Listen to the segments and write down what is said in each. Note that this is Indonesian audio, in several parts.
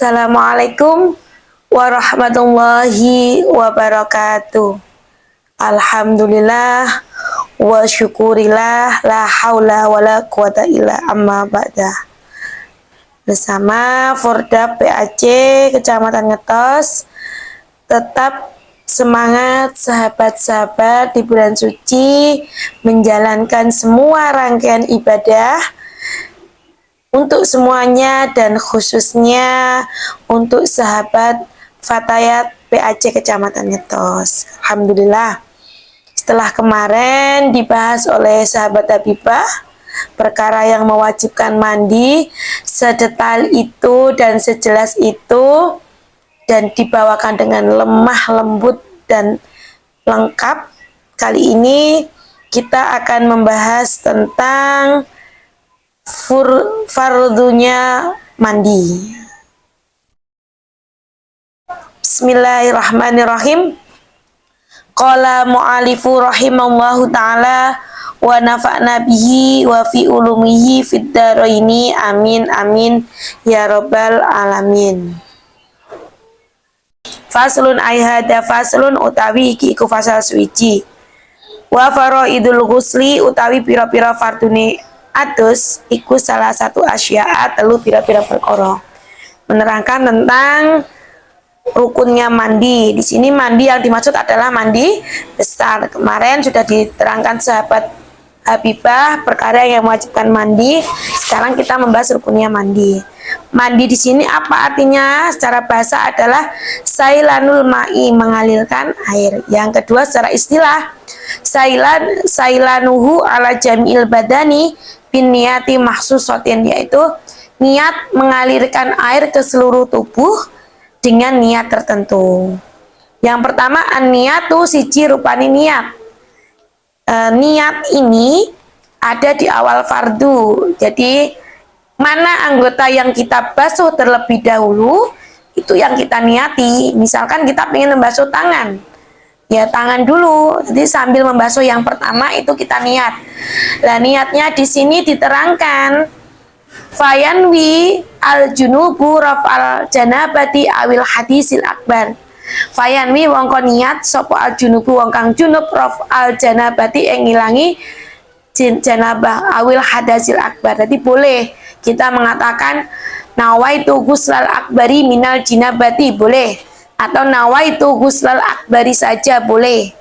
Assalamualaikum warahmatullahi wabarakatuh. Alhamdulillah wa syukurillah la haula wala quwata illa amma ba'da. Bersama Forda PAC Kecamatan Ngetos, tetap semangat sahabat-sahabat di bulan suci menjalankan semua rangkaian ibadah untuk semuanya dan khususnya untuk sahabat Fatayat PAC Kecamatan Ngetos. Alhamdulillah, setelah kemarin dibahas oleh sahabat Habibah perkara yang mewajibkan mandi sedetail itu dan sejelas itu dan dibawakan dengan lemah lembut dan lengkap. Kali ini kita akan membahas tentang fardunya mandi. Bismillahirrahmanirrahim. Qala mu'alifu rahimallahu ta'ala wa nafa'na bihi wa fi ulumihi fid dharaini amin amin ya rabbal alamin. Faslun ayhada faslun utawi iki iku fasal suci. Wa faraidul ghusli utawi pira-pira fardune adus iku salah satu asya'a telu pira-pira perkara. Menerangkan tentang rukunnya mandi. Di sini mandi yang dimaksud adalah mandi besar. Kemarin sudah diterangkan sahabat Habibah perkara yang mewajibkan mandi. Sekarang kita membahas rukunnya mandi. Mandi di sini apa artinya? Secara bahasa adalah sailanul ma'i, mengalirkan air. Yang kedua secara istilah sailanuhu ala jamil badani bin niyati mahsusatin, yaitu niat mengalirkan air ke seluruh tubuh dengan niat tertentu. Yang pertama an-niyatu siji rupani niat. Niat ini ada di awal fardu. Jadi mana anggota yang kita basuh terlebih dahulu itu yang kita niati. Misalkan kita ingin membasuh tangan, ya tangan dulu. Jadi sambil membasuh yang pertama itu kita niat. Nah, niatnya di sini diterangkan fayanwi al junubu raf'al janabati awil hadisil akbar. Fayanwi wongko niat sopo al junubu wong kang junub raf'al janabati yang ngilangi janabah awil hadasil akbar. Jadi boleh kita mengatakan nawaitu ghuslal akbari minal jinabati, boleh, atau nawaitu ghuslal akbari saja boleh,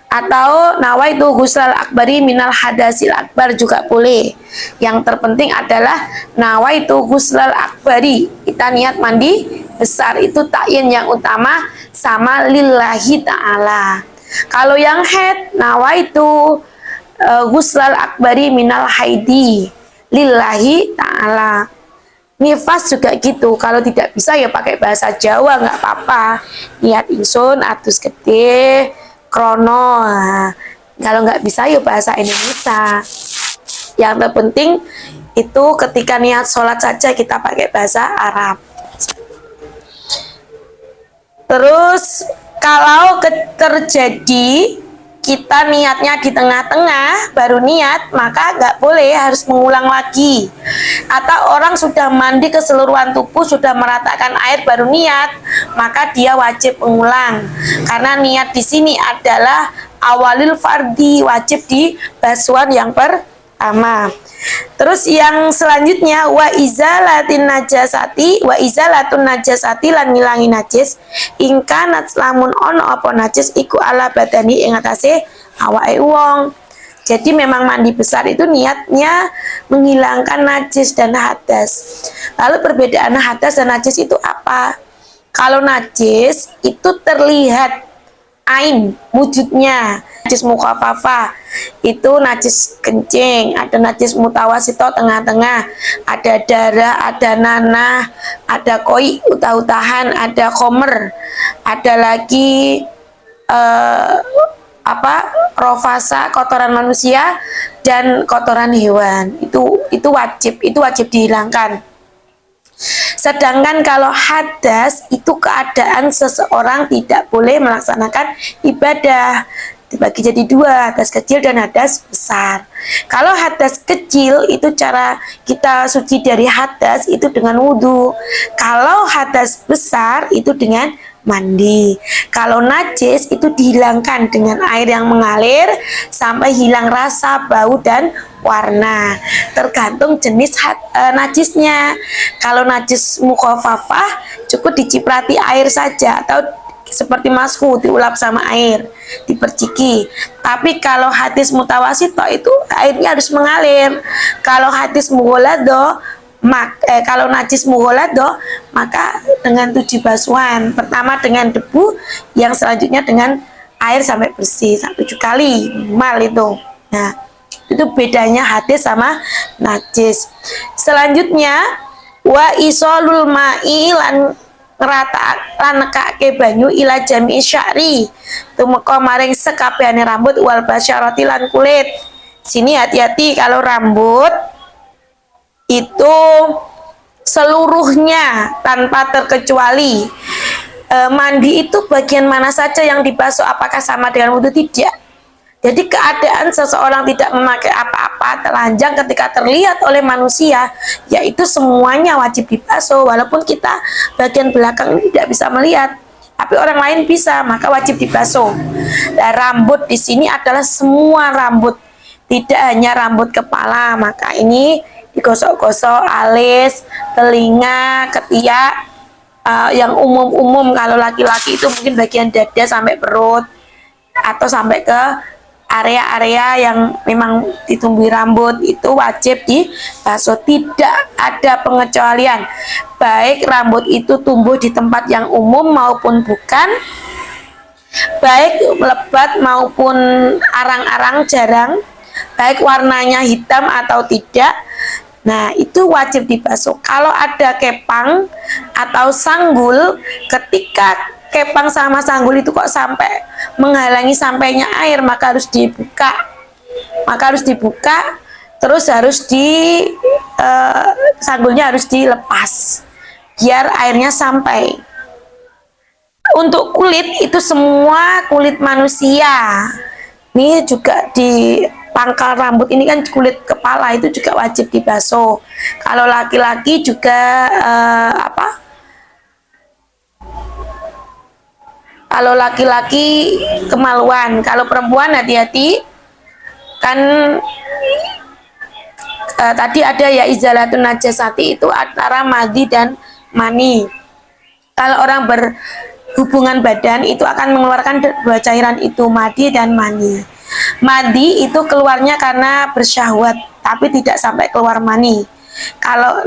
atau nawaitu ghuslal akbari minal hadasil akbar juga boleh. Yang terpenting adalah nawaitu ghuslal akbari, kita niat mandi besar, itu ta'yin yang utama sama lillahi ta'ala. Kalau yang haid nawaitu ghuslal akbari minal haidi lillahi ta'ala. Nifas juga gitu, kalau tidak bisa ya pakai bahasa Jawa nggak apa-apa. Niat ingsun atus gede krono. Nah, kalau nggak bisa ya bahasa Indonesia. Yang terpenting itu ketika niat sholat saja kita pakai bahasa Arab. Terus kalau terjadi kita niatnya di tengah-tengah baru niat, maka nggak boleh, harus mengulang lagi. Atau orang sudah mandi keseluruhan tubuh, sudah meratakan air baru niat, maka dia wajib mengulang. Karena niat di sini adalah awalil fardi, wajib di basuhan yang pertama. Terus yang selanjutnya wa izalatin najasati, wa izalatun najasati lan ngilangi najis ingkanat lamun ono apa najis iku ala badani ing atase awake wong. Jadi memang mandi besar itu niatnya menghilangkan najis dan hadas. Lalu perbedaan hadas dan najis itu apa? Kalau najis itu terlihat ain wujudnya, najis mukhafafah itu najis kencing, ada najis mutawasito tengah-tengah, ada darah, ada nanah, ada koi utah-utahan, ada khomer, ada lagi rofasa kotoran manusia dan kotoran hewan. Itu wajib dihilangkan. Sedangkan kalau hadas itu keadaan seseorang tidak boleh melaksanakan ibadah. dibagi jadi dua, hadas kecil dan hadas besar. Kalau hadas kecil itu cara kita suci dari hadas itu dengan wudhu. Kalau hadas besar itu dengan mandi. Kalau najis itu dihilangkan dengan air yang mengalir sampai hilang rasa, bau, dan warna. Tergantung jenis najisnya. Kalau najis mukhafafah cukup diciprati air saja atau seperti masku diulap sama air, diperciki. Tapi kalau hadis mutawasito itu airnya harus mengalir. Kalau hadis mugholado, kalau najis mugholado maka dengan 7 basuhan. Pertama dengan debu, yang selanjutnya dengan air sampai bersih, sampai 7 kali minimal itu. Nah, itu bedanya hadis sama najis. Selanjutnya wa isolul ma'i lan ngerata lan nekake banyu ila jami sya'ri tumeka maring sekabehane rambut wal basyarati lan kulit. Sini hati-hati kalau rambut itu seluruhnya tanpa terkecuali. Mandi itu bagian mana saja yang dibasuh, apakah sama dengan wudhu? Tidak. Jadi keadaan seseorang tidak memakai apa-apa telanjang ketika terlihat oleh manusia, yaitu semuanya wajib dibasuh. Walaupun kita bagian belakang ini tidak bisa melihat, tapi orang lain bisa, maka wajib dibasuh. Dan rambut di sini adalah semua rambut, tidak hanya rambut kepala. Maka ini digosok-gosok alis, telinga, ketiak, yang umum-umum. Kalau laki-laki itu mungkin bagian dada sampai perut atau sampai ke area-area yang memang ditumbuhi rambut itu wajib dibasuh, tidak ada pengecualian. Baik rambut itu tumbuh di tempat yang umum maupun bukan, baik lebat maupun arang-arang jarang, baik warnanya hitam atau tidak. Nah, itu wajib dibasuh. Kalau ada kepang atau sanggul, ketika kepang sama sanggul itu kok sampai menghalangi sampainya air, maka harus dibuka. Terus harus sanggulnya harus dilepas biar airnya sampai. Untuk kulit itu semua kulit manusia. Ini juga di pangkal rambut ini kan kulit kepala itu juga wajib dibasuh. Kalau laki-laki juga kalau laki-laki kemaluan, kalau perempuan hati-hati. Kan tadi ada ya izalatun najasati itu antara madhi dan mani. Kalau orang berhubungan badan itu akan mengeluarkan dua cairan itu, madhi dan mani. Madhi itu keluarnya karena bersyahwat, tapi tidak sampai keluar mani. Kalau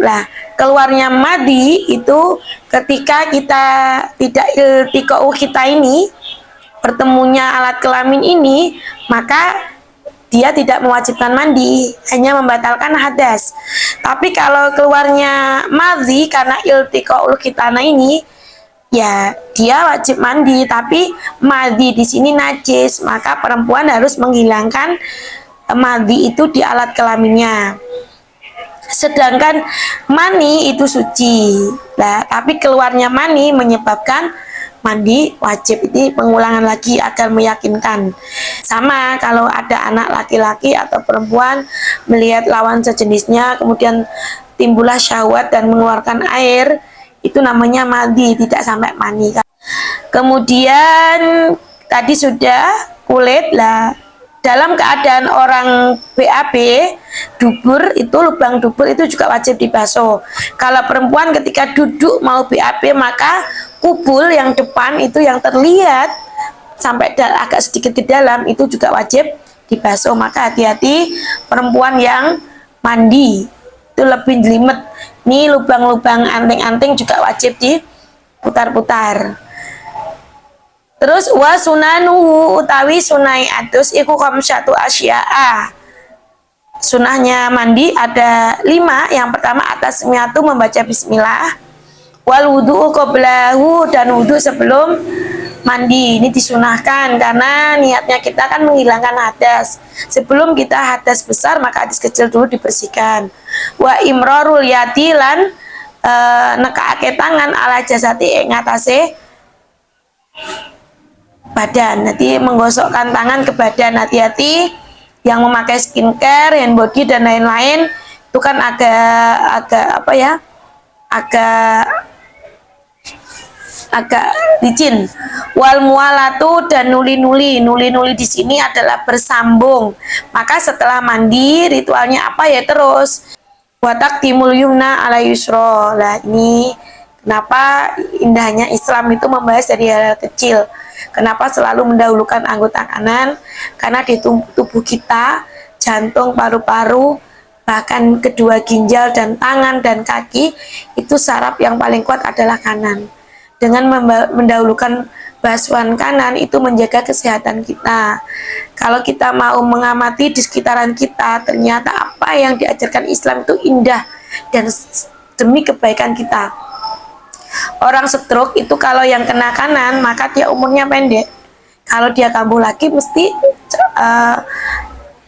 keluarnya madhi itu ketika kita tidak iltiqa'u kita ini, bertemunya alat kelamin ini, maka dia tidak mewajibkan mandi, hanya membatalkan hadas. Tapi kalau keluarnya madhi karena iltiqa'ul khitana ini, ya dia wajib mandi. Tapi madhi di sini najis, maka perempuan harus menghilangkan madhi itu di alat kelaminnya. Sedangkan mani itu suci. Tapi keluarnya mani menyebabkan mandi wajib. Ini pengulangan lagi agar meyakinkan. Sama kalau ada anak laki-laki atau perempuan melihat lawan sejenisnya, kemudian timbullah syahwat dan mengeluarkan air, itu namanya mandi, tidak sampai mani. Kemudian tadi sudah kulit dalam keadaan orang BAB, dubur itu, lubang dubur itu juga wajib dibasuh. Kalau perempuan ketika duduk mau BAB, maka kubul yang depan itu yang terlihat sampai agak sedikit ke dalam itu juga wajib dibasuh. Maka hati-hati perempuan yang mandi itu lebih jelimet. Ini lubang-lubang anting-anting juga wajib diputar-putar. Terus wa sunanuhu utawi sunai atus iku khamsyatu asya'a. Sunahnya mandi ada 5. Yang pertama atas miatu membaca bismillah. Wal wudu'u qablahu, dan wudu sebelum mandi. Ini disunahkan karena niatnya kita kan menghilangkan hadas. Sebelum kita hadas besar maka hadas kecil dulu dibersihkan. Wa imrarul yadi lan nekaake tangan ala jasati ing atase badan. Nanti menggosokkan tangan ke badan, hati-hati yang memakai skincare, hand body dan lain-lain itu kan agak apa ya, agak agak licin. Wal mualatu dan nuli-nuli. Nuli-nuli di sini adalah bersambung. Maka setelah mandi ritualnya apa ya terus? Watak timul yumna ala yusro. Lah ini kenapa indahnya Islam itu membahas dari hal-hal kecil. Kenapa selalu mendahulukan anggota kanan? Karena di tubuh kita, jantung, paru-paru, bahkan kedua ginjal dan tangan dan kaki, itu saraf yang paling kuat adalah kanan. Dengan mendahulukan basuhan kanan itu menjaga kesehatan kita. Kalau kita mau mengamati di sekitaran kita, ternyata apa yang diajarkan Islam itu indah dan demi kebaikan kita. Orang stroke itu kalau yang kena kanan maka dia umurnya pendek. Kalau dia kambuh lagi mesti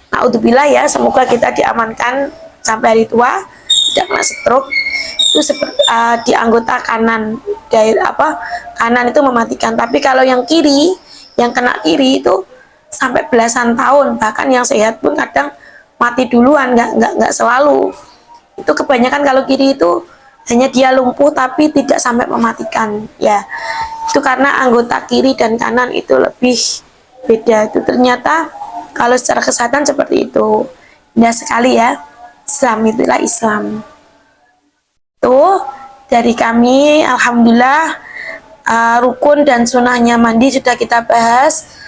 naudzubillah ya, semoga kita diamankan sampai hari tua tidak kena stroke. Itu seperti di anggota kanan, dari kanan itu mematikan. Tapi kalau yang kiri, yang kena kiri itu sampai belasan tahun, bahkan yang sehat pun kadang mati duluan, nggak selalu. Itu kebanyakan kalau kiri itu hanya dia lumpuh tapi tidak sampai mematikan ya. Itu karena anggota kiri dan kanan itu lebih beda. Itu ternyata kalau secara kesehatan seperti itu. Indah sekali ya. Islam itulah Islam. Tuh dari kami alhamdulillah rukun dan sunnahnya mandi sudah kita bahas.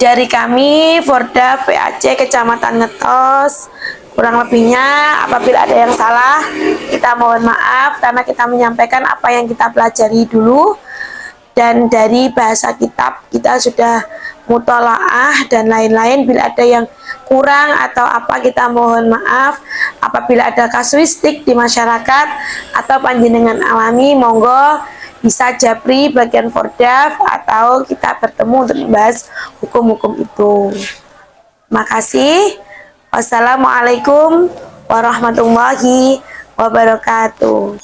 Dari kami Forda PAC Kecamatan Ngetos, kurang lebihnya apabila ada yang salah kita mohon maaf karena kita menyampaikan apa yang kita pelajari dulu, dan dari bahasa kitab kita sudah mutolaah dan lain-lain. Bila ada yang kurang atau apa kita mohon maaf. Apabila ada kasuistik di masyarakat atau panjenengan alami, monggo bisa japri bagian Fordaf atau kita bertemu untuk membahas hukum-hukum itu. Makasih. Wassalamualaikum warahmatullahi wabarakatuh.